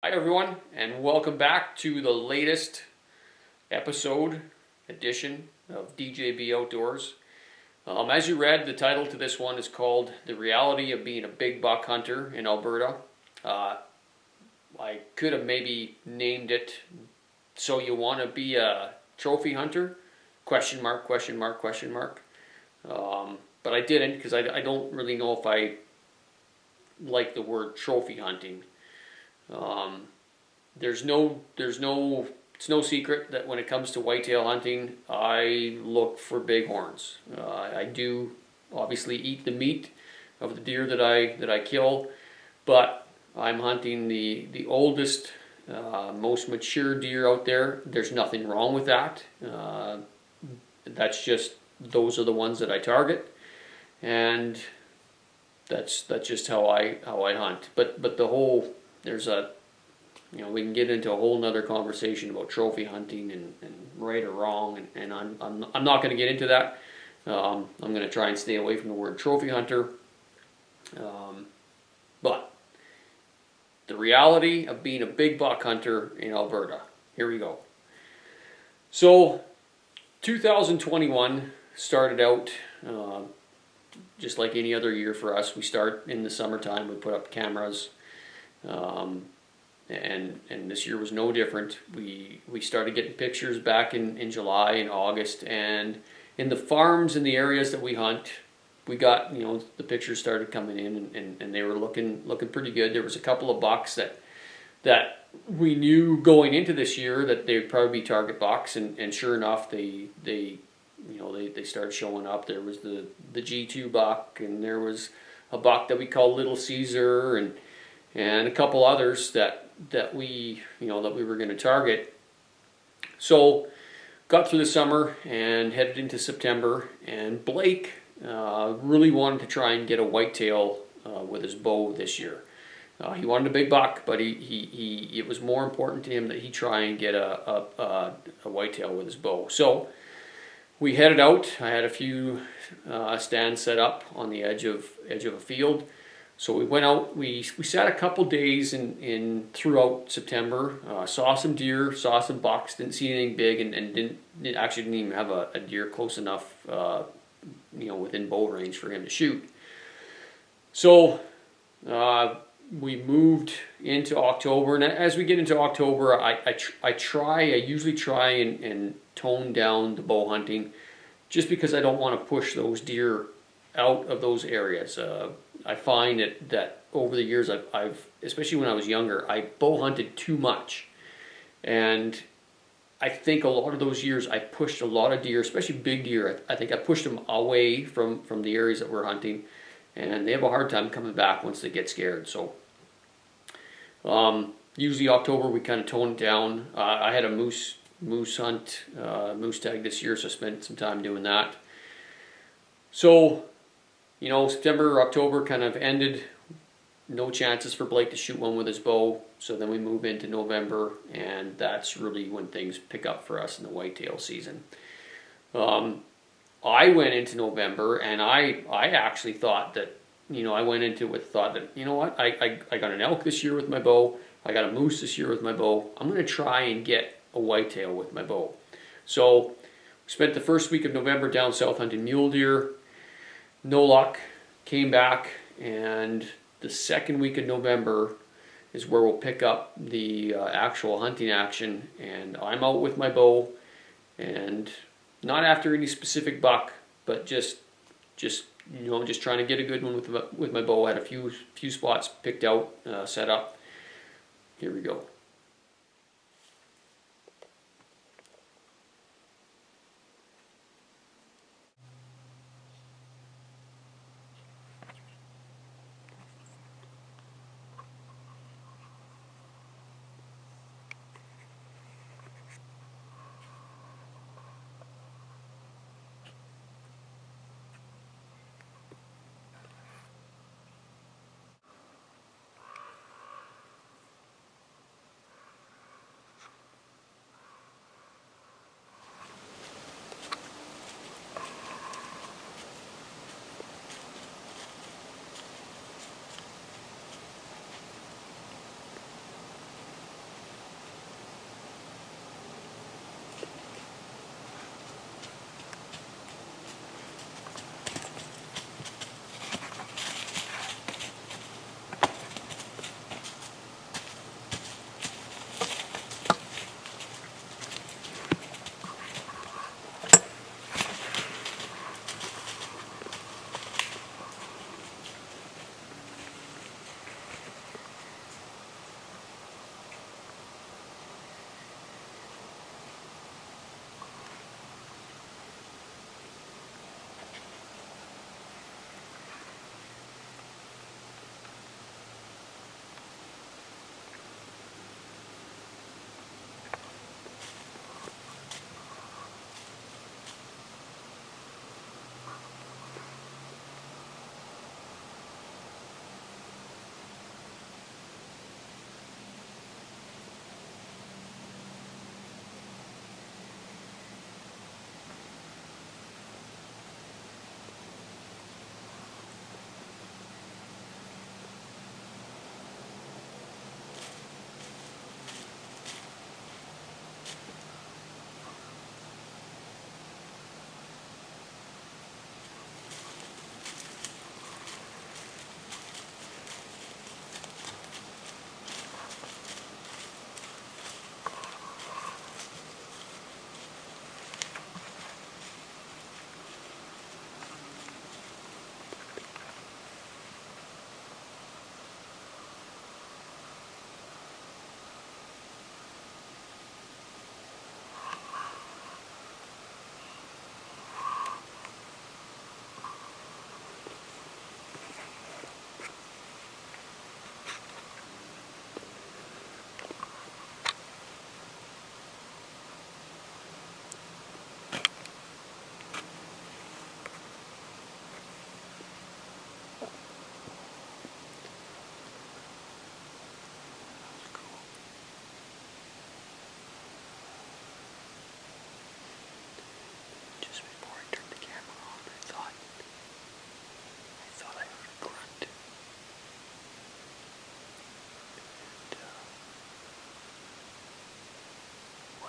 Hi, everyone, and welcome back to the latest edition of DJB Outdoors. As you read, the title to this one is called The Reality of Being a Big Buck Hunter in Alberta. Uh, I could have maybe named it, So You Want to Be a Trophy Hunter? Question mark, question mark, question mark. But I didn't because I don't really know if I like the word trophy hunting. Um, it's no secret that when it comes to whitetail hunting, I look for bighorns. I do obviously eat the meat of the deer that I kill, but I'm hunting the oldest, most mature deer out there. There's nothing wrong with that. That's just those are the ones that I target, and that's just how I hunt. But the whole there's a we can get into a whole nother conversation about trophy hunting and right or wrong, and I'm not going to get into that. I'm going to try and stay away from the word trophy hunter. But the reality of being a big buck hunter in Alberta. Here we go. So 2021 started out just like any other year for us. We start in the summertime. We put up cameras. And this year was no different. We started getting pictures back in July and August, and in the farms in the areas that we hunt, we got the pictures started coming in, and they were looking pretty good. There was a couple of bucks that we knew going into this year that they'd probably be target bucks, and sure enough, they started showing up. There was the G2 buck, and there was a buck that we call Little Caesar, and a couple others that we were going to target. So got through the summer and headed into September, and Blake really wanted to try and get a whitetail with his bow this year. He wanted a big buck, but it was more important to him that he try and get a whitetail with his bow. So we headed out. I had a few stands set up on the edge of a field. So we went out, we sat a couple days in throughout September, saw some deer, saw some bucks, didn't see anything big, and didn't even have a deer close enough, within bow range for him to shoot. So we moved into October, and as we get into October, I usually try and tone down the bow hunting, just because I don't want to push those deer out of those areas. I find that over the years, I've especially when I was younger, I bow hunted too much, and I think a lot of those years I pushed a lot of deer, especially big deer. I think I pushed them away from the areas that we're hunting, and they have a hard time coming back once they get scared. So usually October we kind of tone it down. I had a moose hunt, moose tag this year, so I spent some time doing that. So September, October kind of ended. No chances for Blake to shoot one with his bow. So then we move into November, and that's really when things pick up for us in the whitetail season. I went into November, and I actually thought that, I went into it with the thought that, I got an elk this year with my bow. I got a moose this year with my bow. I'm going to try and get a whitetail with my bow. So we spent the first week of November down south hunting mule deer. No luck. Came back, and the second week of November is where we'll pick up the actual hunting action, and I'm out with my bow, and not after any specific buck, but just trying to get a good one with my bow. I had a few spots picked out, set up. Here we go.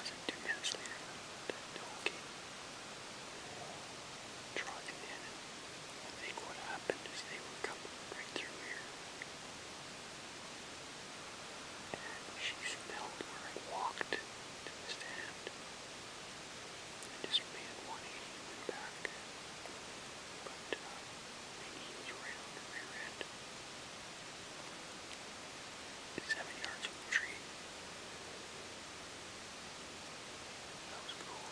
was it, 2 minutes later, the doe came trotting in, and I think what happened is they were coming right through here, and she smelled where I walked to the stand, and just made 180 and went back, but maybe he was right on the rear end, 7 yards from the tree. That was cool.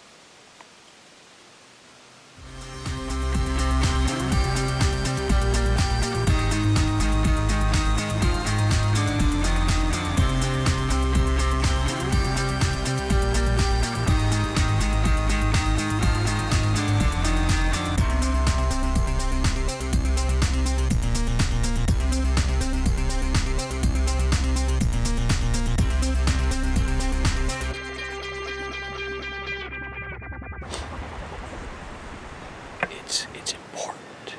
It's important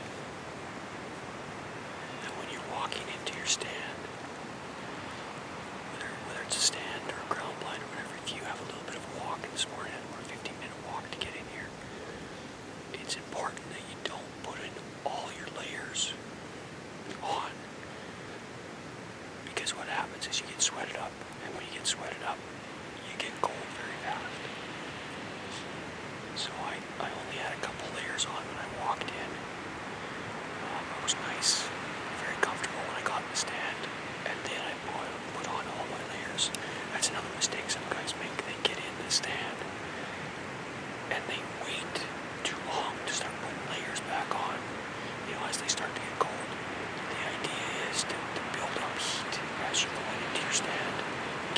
that when you're walking into your stand, whether it's a stand or a ground blind or whatever, if you have a little bit of a walk this morning or a 15-minute walk to get in here, it's important that you don't put in all your layers on, because what happens is you get sweated up, and when you get sweated up, you get cold very fast. So I only had a couple layers on when I walked in. It was nice, very comfortable when I got in the stand, and then I put on all my layers. That's another mistake some guys make. They get in the stand and they wait too long to start putting layers back on, as they start to get cold. The idea is to build up heat as you're going into your stand.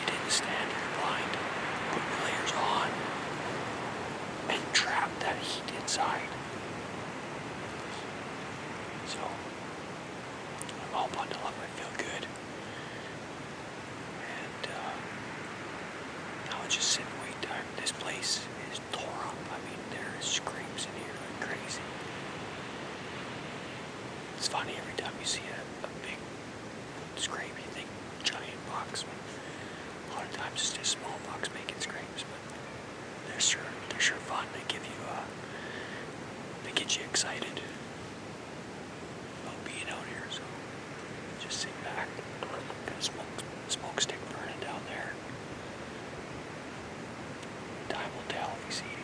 Get in the stand, you're blind, put your layers on, and trap that heat inside. So I'm all bundled up, I feel good. And now I just sit and wait. This place is tore up. I mean, there is scrapes in here like crazy. It's funny, every time you see a big scrape, you think giant bucks. A lot of times it's just small bucks making scrapes, but they're sure fun. They get you excited about being out here. So just sit back, got a smoke stick burning down there. Time will tell if we see anything.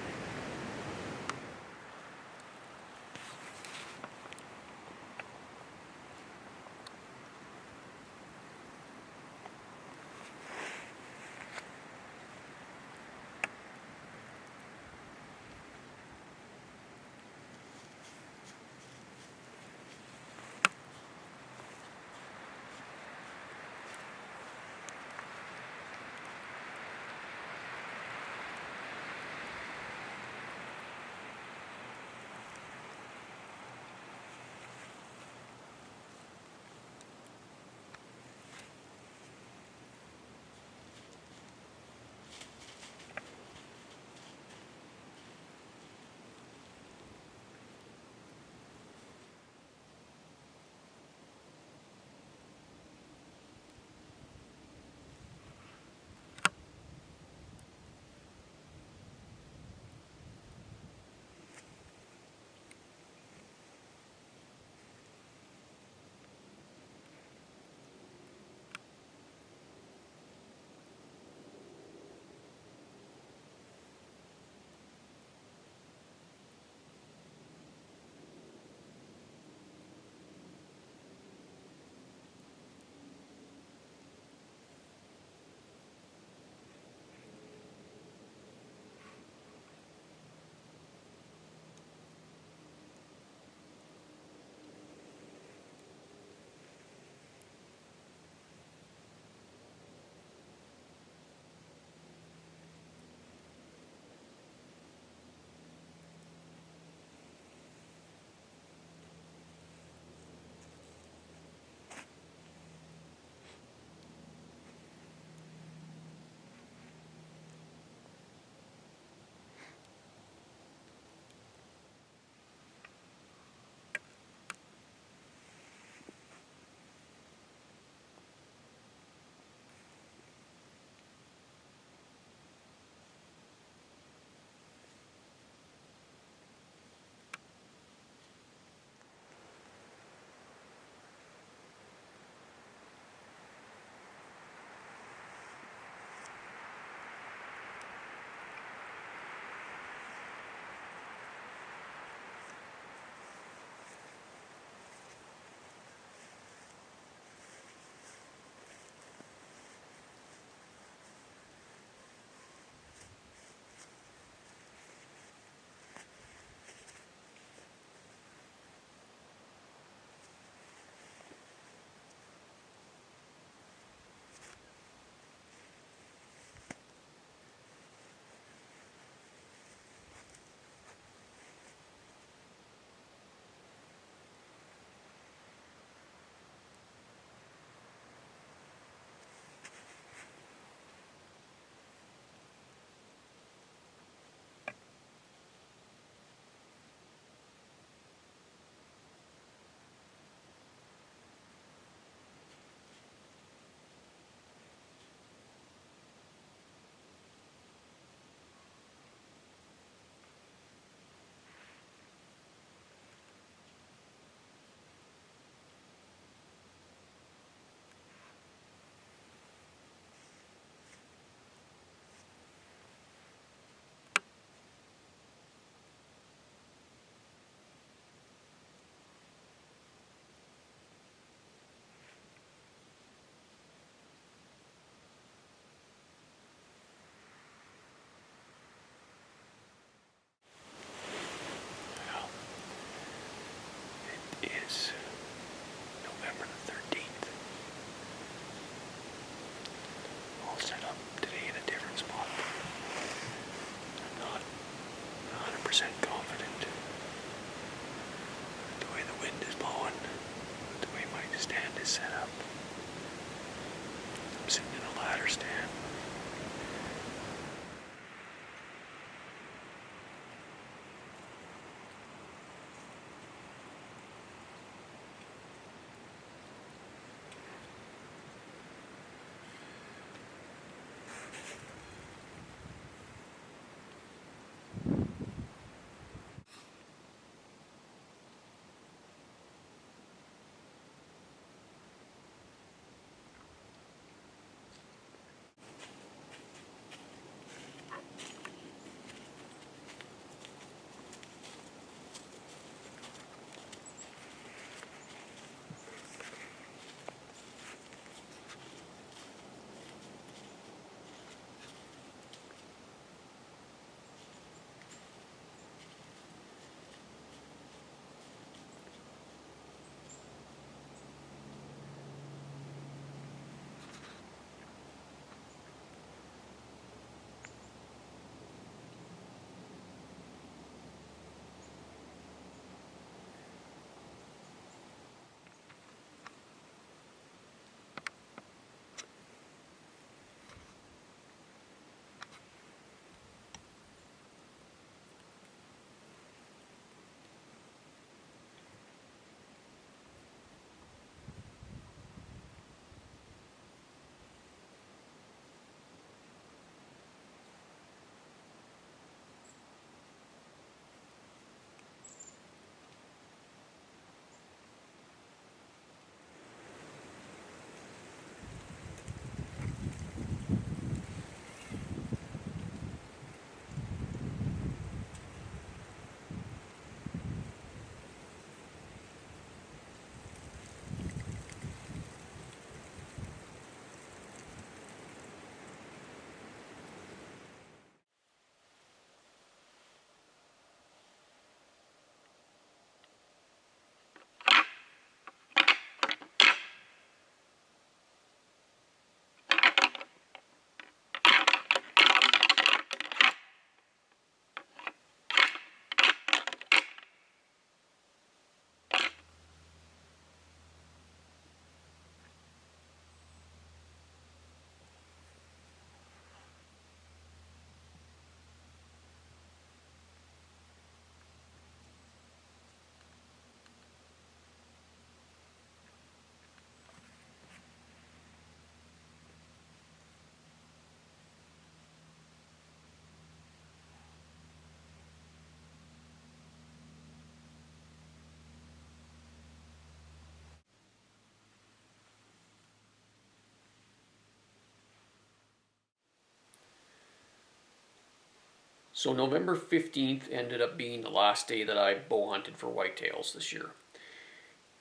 So November 15th ended up being the last day that I bow hunted for whitetails this year.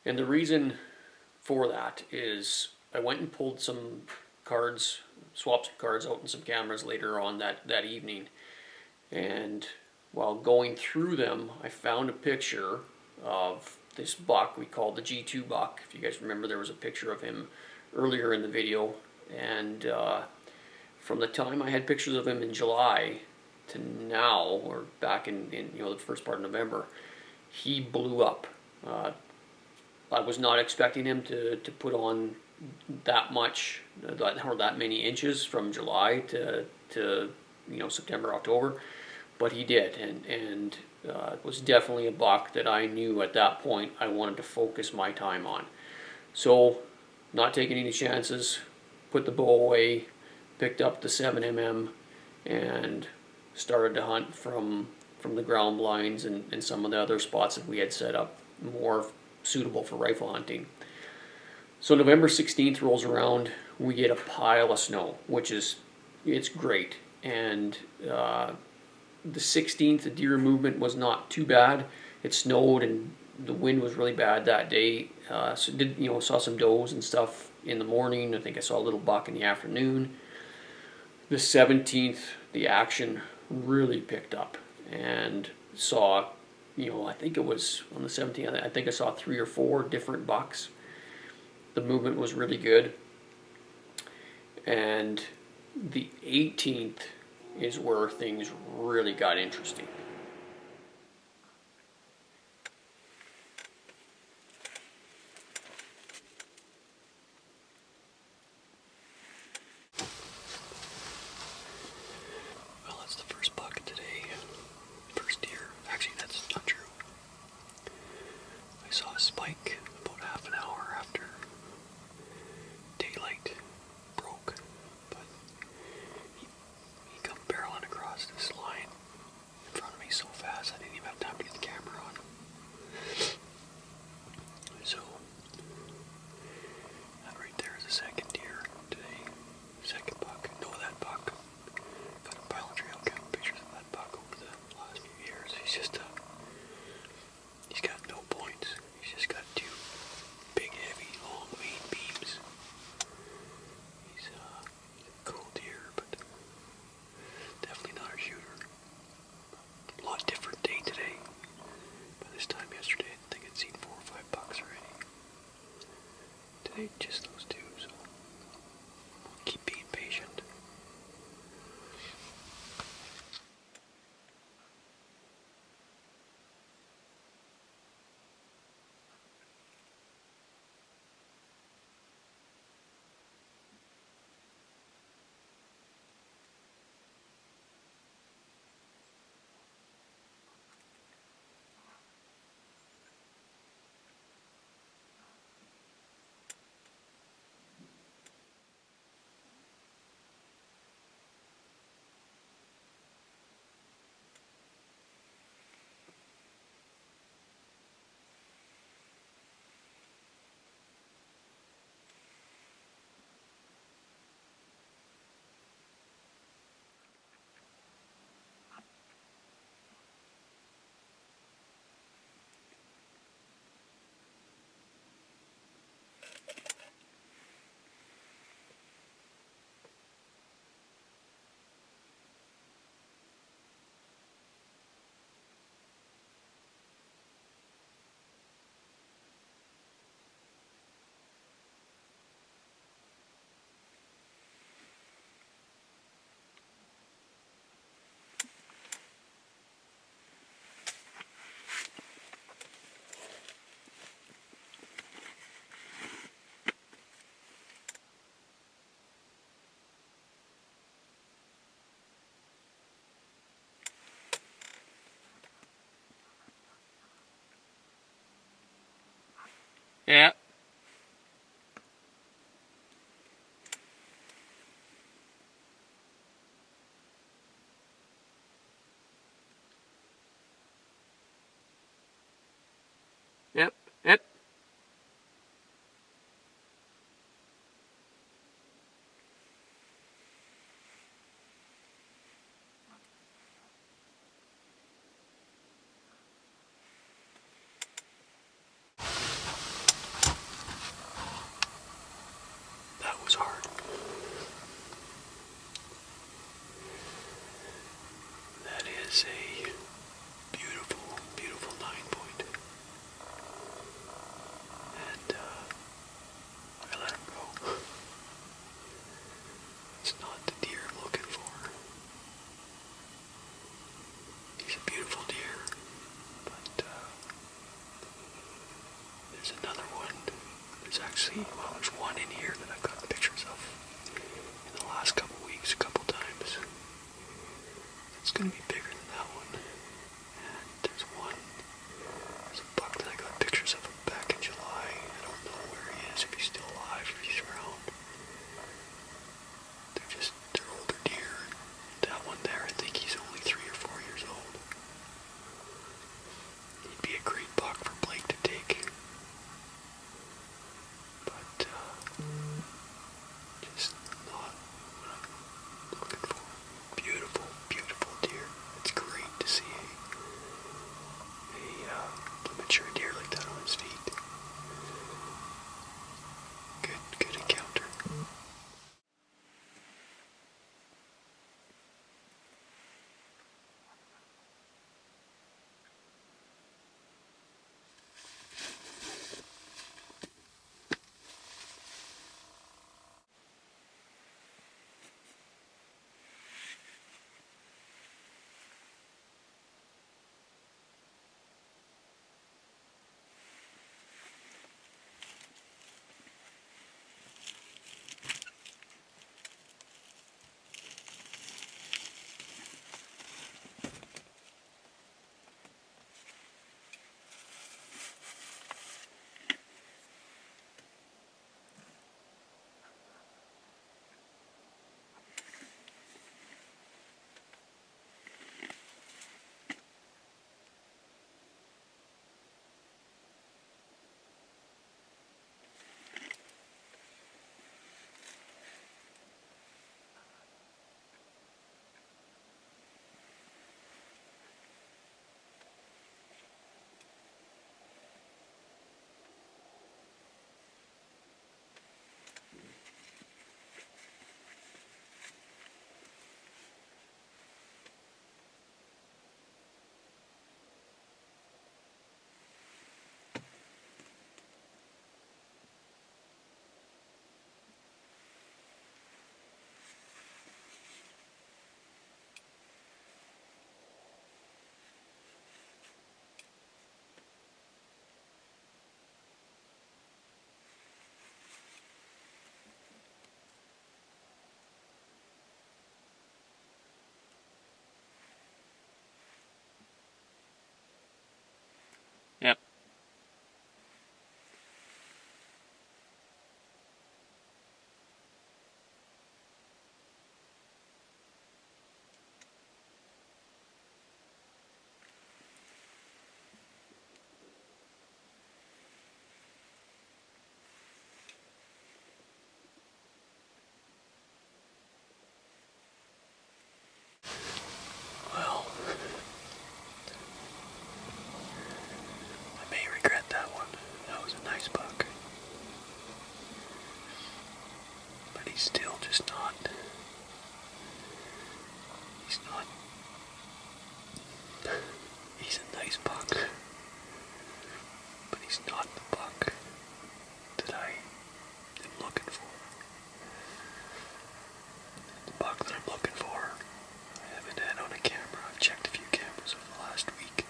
And the reason for that is I went and pulled some cards, swapped some cards out and some cameras later on that evening. And while going through them, I found a picture of this buck we called the G2 buck. If you guys remember, there was a picture of him earlier in the video. And from the time I had pictures of him in July to now, or back in the first part of November, he blew up. I was not expecting him to put on that much, or that many inches from July to September, October, but he did, and it was definitely a buck that I knew at that point I wanted to focus my time on. So, not taking any chances, put the bow away, picked up the 7mm, and started to hunt from the ground blinds and some of the other spots that we had set up more suitable for rifle hunting. So November 16th rolls around, we get a pile of snow, it's great. And the 16th, the deer movement was not too bad. It snowed and the wind was really bad that day. Saw some does and stuff in the morning. I think I saw a little buck in the afternoon. The 17th, the action really picked up, and saw, I think it was on the 17th, I think I saw 3 or 4 different bucks. The movement was really good. And the 18th is where things really got interesting. Well, that's the first buck today. First deer. Actually, that's not true. I saw a spike about half an hour after daylight broke, but he come barreling across this line in front of me so fast I didn't even have time to get the camera on. So, that right there is the second deer today. Second buck. Know that buck. Got a pile of trail cam pictures of that buck over the last few years. He's got no points. He's just got 2 big, heavy, long main beams. He's a cool deer, but definitely not a shooter. A lot different day today. By this time yesterday, I think I'd seen 4 or 5 bucks already. Today, just those 2, so keep being patient. Yeah. Yep. Yep. actually, well, there's one in here that I've got pictures of in the last couple weeks, a couple times. It's going to be bigger than that one. And there's a buck that I got pictures of back in July. I don't know where he is, if he's still alive, if he's around. They're older deer. That one there, I think he's only 3 or 4 years old. He'd be a great buck for Blake to take. But, just not what I'm looking for. Beautiful, beautiful deer. It's great to see a mature deer like that on his feet. Good encounter. Yep. Well, I may regret that one. That was a nice buck. But he's still just not. He's not. He's a nice buck. But he's not the buck that I am looking for. The buck that I'm looking for, I haven't had on a camera. I've checked a few cameras over the last week.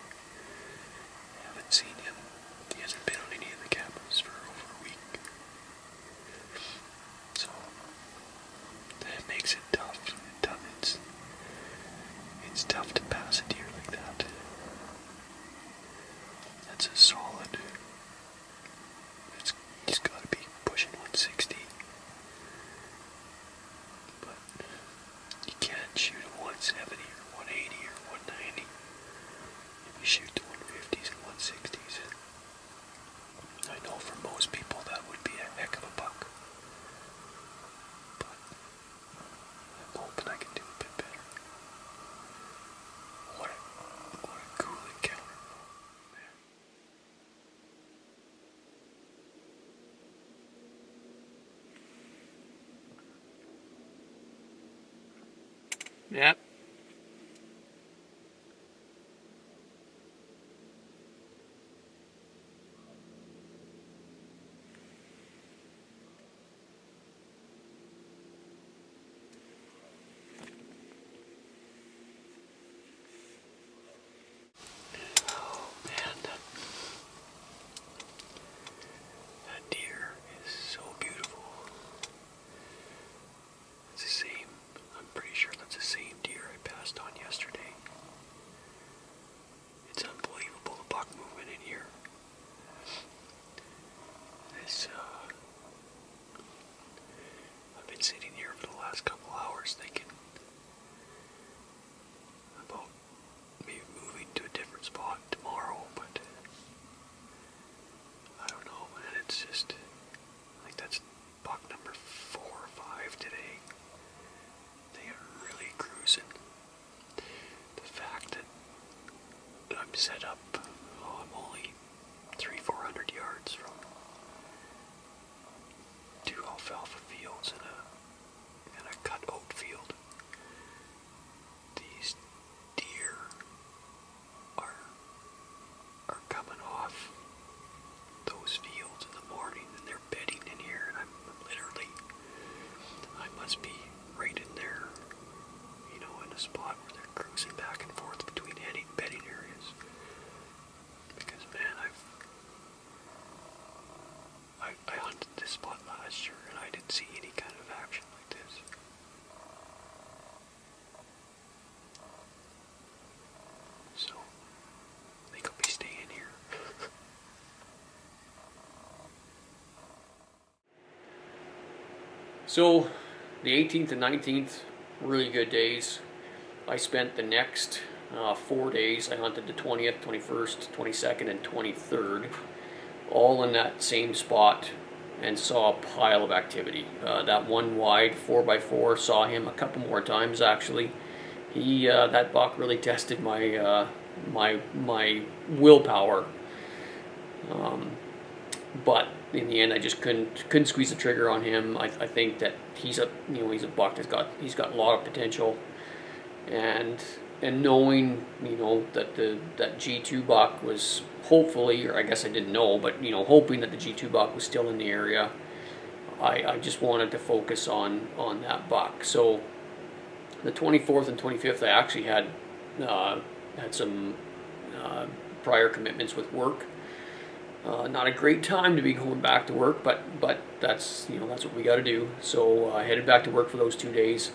I haven't seen him. He hasn't been on any of the cameras for over a week. So, that makes it tough. It's tough to pass a deer like that. That's a solid. He's got to be pushing 160. But you can't shoot a 170 or 180 or 190. If you shoot the 150s and 160s, I know for most people that would be a heck of a buck. But I'm hoping I can do a bit better. What a cool encounter, man. Yep. Oh man, that deer is a spot where they're cruising back and forth between bedding areas. Because man, I hunted this spot last year and I didn't see any kind of action like this. So, I think I'll be staying here. So the 18th and 19th, really good days. I spent the next 4 days, I hunted the 20th, 21st, 22nd, and 23rd, all in that same spot, and saw a pile of activity. That one wide 4x4, saw him a couple more times actually. That buck really tested my my willpower, but in the end I just couldn't squeeze the trigger on him. I think that he's a buck that's got a lot of potential, and knowing that that G2 buck was hopefully, or I guess I didn't know, but hoping that the G2 buck was still in the area, I just wanted to focus on that buck. So the 24th and 25th I actually had some prior commitments with work. Not a great time to be going back to work, but that's that's what we got to do. So I headed back to work for those 2 days.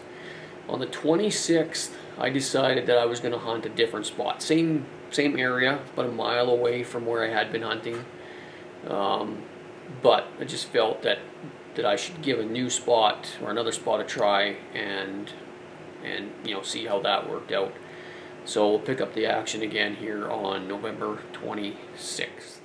On the 26th, I decided that I was going to hunt a different spot, same area, but a mile away from where I had been hunting. But I just felt that I should give a new spot or another spot a try, and see how that worked out. So we'll pick up the action again here on November 26th.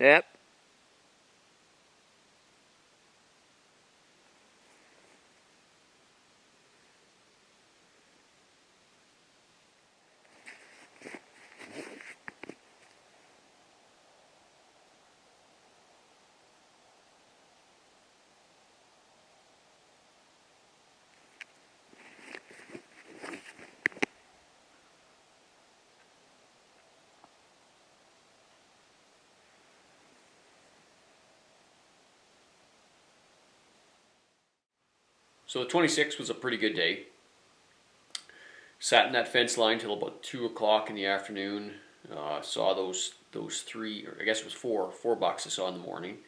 Yep. So the 26th was a pretty good day. Sat in that fence line till about 2 o'clock in the afternoon. Saw those three, or I guess it was four bucks I saw in the morning.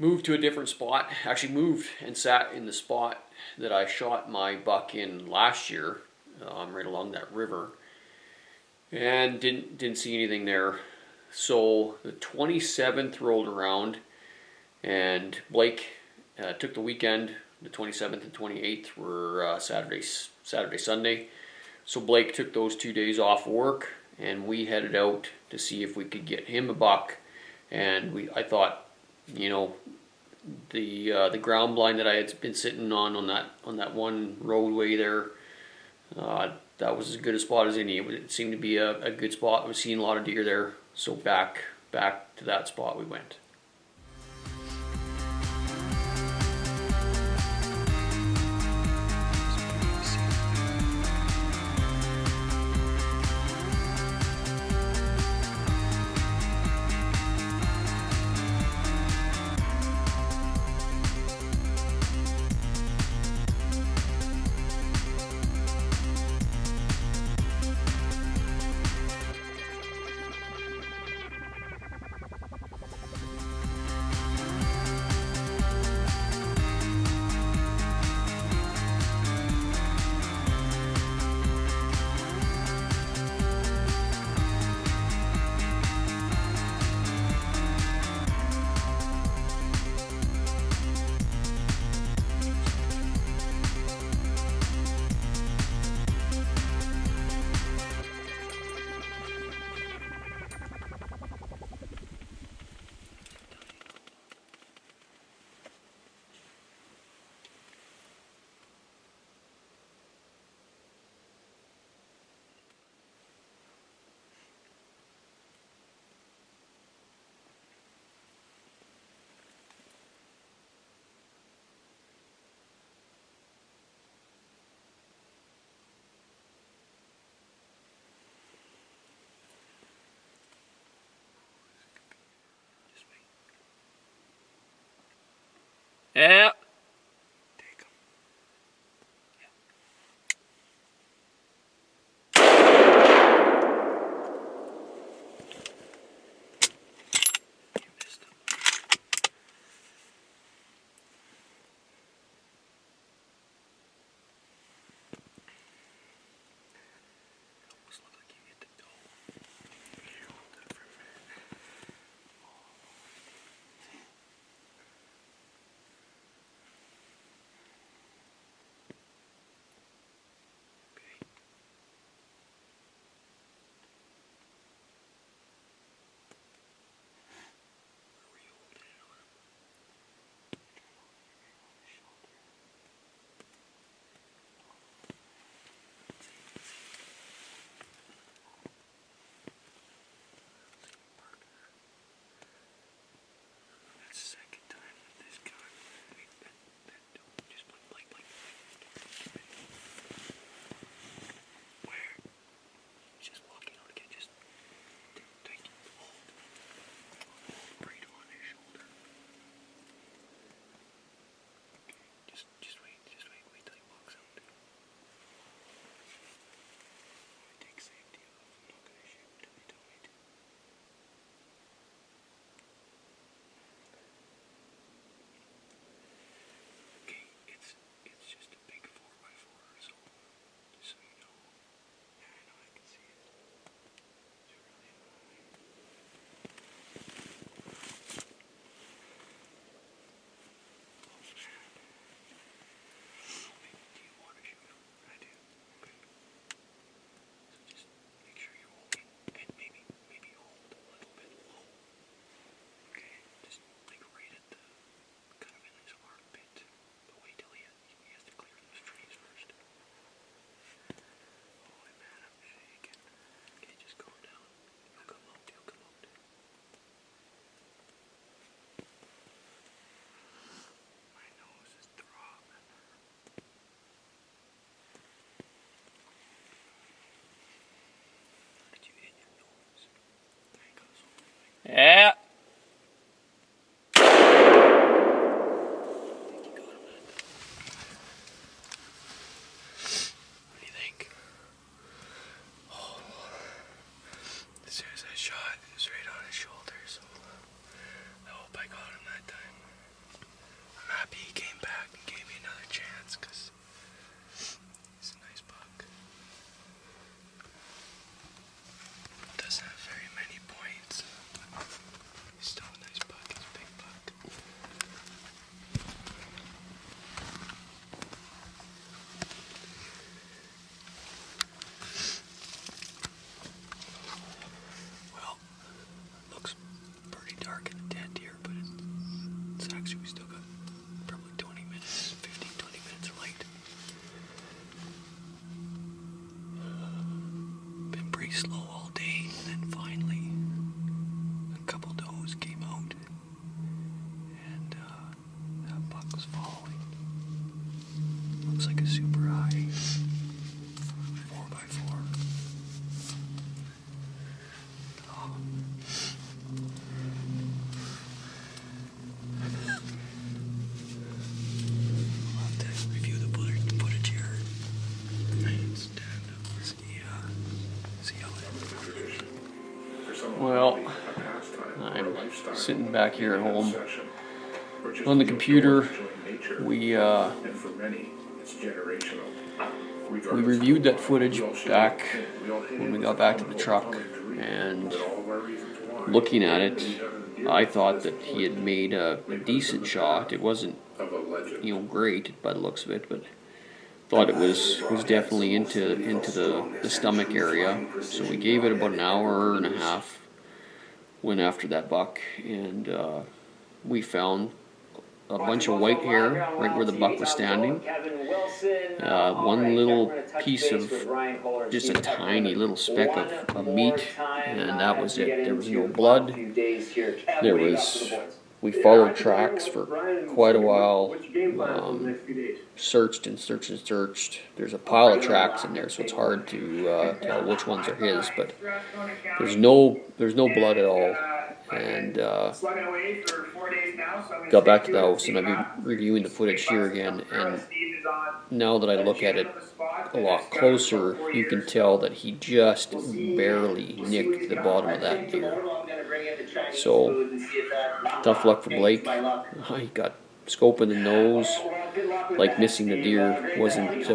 Moved to a different spot. Actually moved and sat in the spot that I shot my buck in last year, right along that river, and didn't see anything there. So the 27th rolled around, and Blake took the weekend. The 27th and 28th were Saturday, Sunday. So Blake took those 2 days off work, and we headed out to see if we could get him a buck. And I thought, you know, the ground blind that I had been sitting on that one roadway there, that was as good a spot as any. It seemed to be a good spot. I was seeing a lot of deer there, so back to that spot we went. Yeah. Yeah. What do you think? Oh, as soon as I shot, it was right on his shoulder, so I hope I got him that time. I'm happy he came back and gave me another chance, because he's a nice buck. Doesn't have very many points. He's still a nice buck. He's a big buck. Well, looks pretty dark in the tent here, but it's actually, we still got probably 20 minutes, 15, 20 minutes of light. Been pretty slow all day, and then finally a couple does came out, and that buck was following. Looks like a super high 4x4. Oh. I'll have to review the footage here. Stand up, see how it. Well, I'm sitting back here at home on the computer. We reviewed that footage back when we got back to the truck, and looking at it, I thought that he had made a decent shot. It wasn't, great by the looks of it, but thought it was definitely into the stomach area. So we gave it about an hour and a half. Went after that buck, and we found a bunch of white hair right where the buck was standing. One little piece of just a tiny little speck of meat, and that was it. There was no blood. We followed tracks for quite a while, searched and searched and searched. There's a pile of tracks in there, so it's hard to tell which ones are his, but there's no blood at all. And got back to the house, and I've been reviewing the footage here again, and now that I look at it a lot closer, you can tell that he just barely nicked the bottom of that deer. So tough luck for Blake. He got scope in the nose, like missing the deer wasn't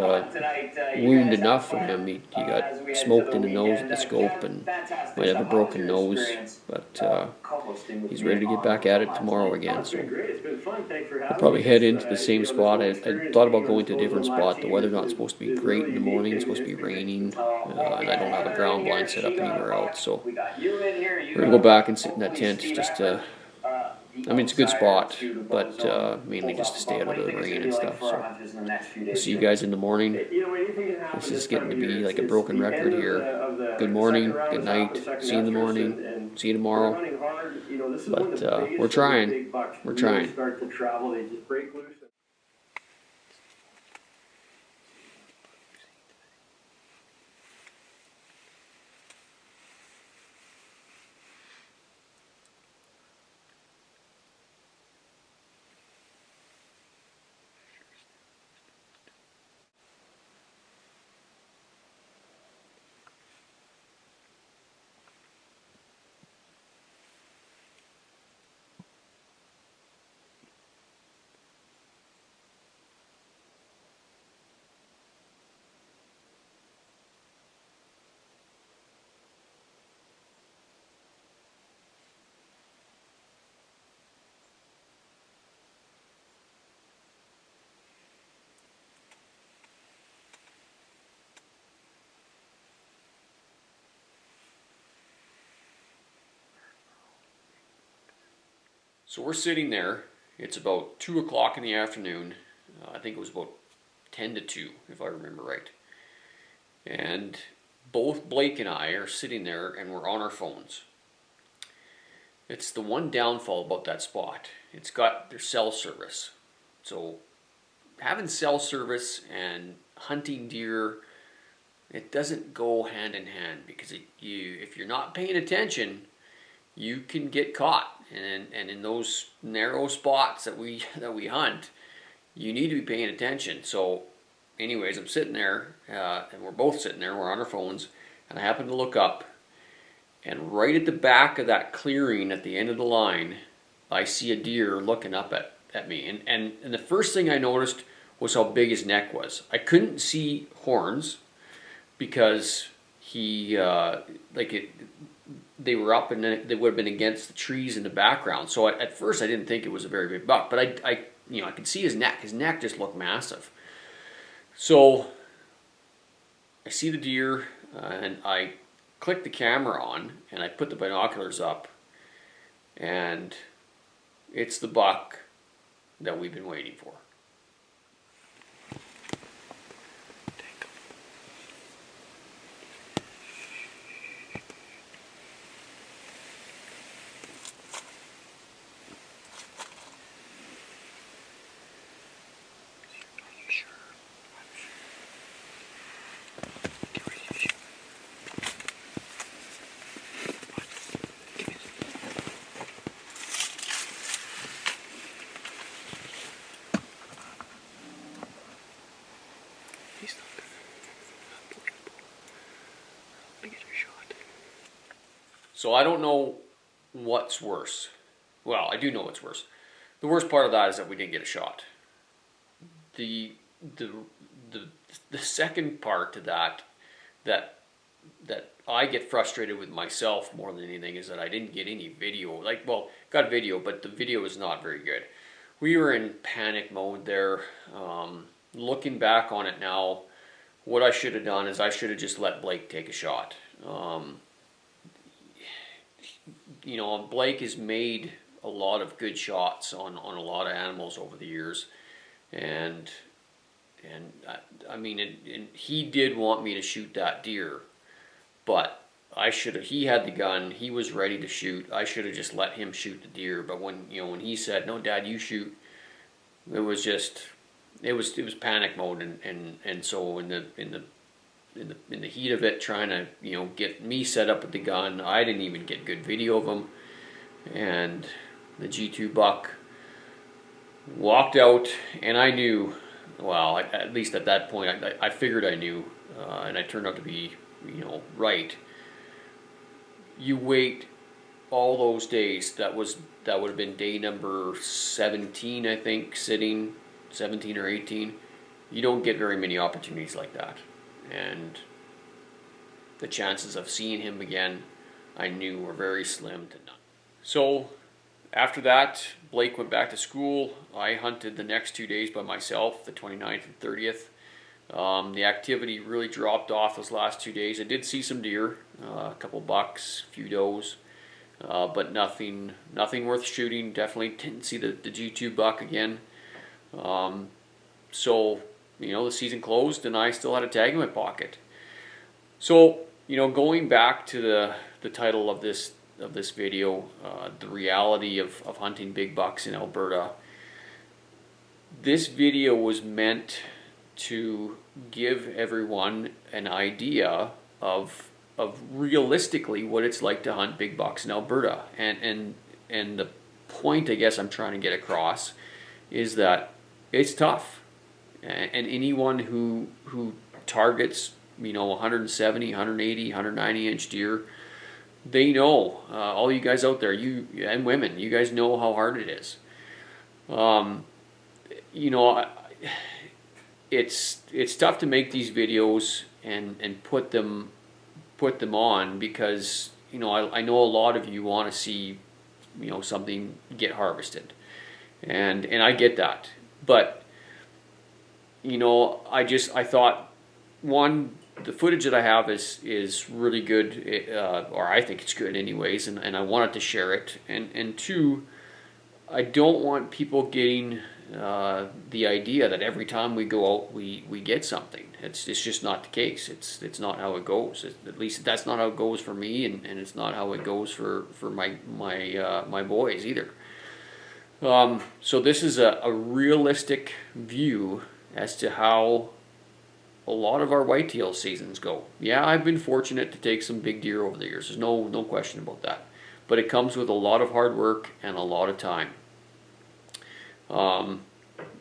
wound enough for him. He got smoked in the nose with the scope and might have a broken nose, but he's ready to get back at it tomorrow again. So I'll probably head into the same spot. I thought about going to a different spot. The weather's not supposed to be great in the morning. It's supposed to be raining, and I don't have a ground blind set up anywhere else. So we're going to go back and sit in that tent just to, it's a good spot, but mainly just to stay out of the rain and stuff. So I'll see you guys in the morning. This is getting to be like a broken record here. Good morning, good night, see you in the morning, see you tomorrow. But we're trying. So we're sitting there. It's about 2 o'clock in the afternoon. I think it was about 10 to 2, if I remember right. And both Blake and I are sitting there, and we're on our phones. It's the one downfall about that spot. It's got their cell service. So having cell service and hunting deer, it doesn't go hand in hand, because if you're not paying attention, you can get caught. And in those narrow spots that we hunt, you need to be paying attention. So anyways, I'm sitting there, and we're both sitting there, we're on our phones, and I happen to look up, and right at the back of that clearing at the end of the line, I see a deer looking up at me. And the first thing I noticed was how big his neck was. I couldn't see horns because he, they were up and they would have been against the trees in the background. So at first I didn't think it was a very big buck, but I could see his neck. His neck just looked massive. So I see the deer, and I click the camera on, and I put the binoculars up, and it's the buck that we've been waiting for. So I don't know what's worse. Well, I do know what's worse. The worst part of that is that we didn't get a shot. The second part to that I get frustrated with myself more than anything is that I didn't get any video. Got video, but the video was not very good. We were in panic mode there. Looking back on it now, what I should have done is I should have just let Blake take a shot. Blake has made a lot of good shots on a lot of animals over the years, and he did want me to shoot that deer, but I should have. He had the gun. He was ready to shoot. I should have just let him shoot the deer. But when he said, "No, Dad, you shoot," it was panic mode, and so in the heat of it, trying to get me set up with the gun, I didn't even get good video of him, and the G2 buck walked out, and I knew. Well, at least at that point, I figured I knew, and I turned out to be right. You wait all those days. That would have been day number 17, I think, sitting 17 or 18. You don't get very many opportunities like that. And the chances of seeing him again, I knew, were very slim to none. So after that, Blake went back to school. I hunted the next 2 days by myself, the 29th and 30th. The activity really dropped off those last 2 days. I did see some deer, a couple bucks, a few does, but nothing worth shooting. Definitely didn't see the G2 buck again. So the season closed, and I still had a tag in my pocket. So going back to the title of this video, the reality of hunting big bucks in Alberta. This video was meant to give everyone an idea of realistically what it's like to hunt big bucks in Alberta, and the point I guess I'm trying to get across is that it's tough, and anyone who targets 170, 180, 190 inch deer, they know, all you guys out there, you and women, you guys know how hard it is. It's tough to make these videos and put them on because I know a lot of you want to see something get harvested, and I get that, but I thought, one, the footage that I have is really good, or I think it's good anyways, and I wanted to share it, and two, I don't want people getting the idea that every time we go out we get something. It's just not the case. It's not how it goes. At least that's not how it goes for me, and it's not how it goes for my boys either. So this is a realistic view as to how a lot of our whitetail seasons go. Yeah, I've been fortunate to take some big deer over the years. There's no question about that. but it comes with a lot of hard work and a lot of time.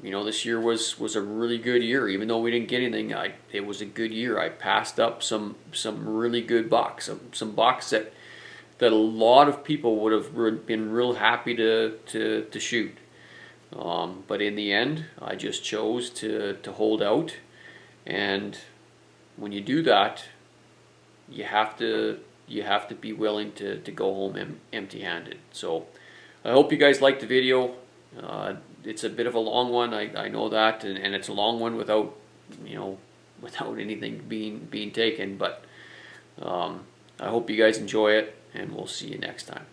You know, this year was a really good year. Even though we didn't get anything, it was a good year. I passed up some really good bucks, some bucks that a lot of people would have been real happy to shoot. But in the end, I just chose to hold out. And when you do that, you have to be willing to go home empty-handed. So I hope you guys liked the video. It's a bit of a long one, I know that, and it's a long one without, you know, without anything being taken. But I hope you guys enjoy it, and we'll see you next time.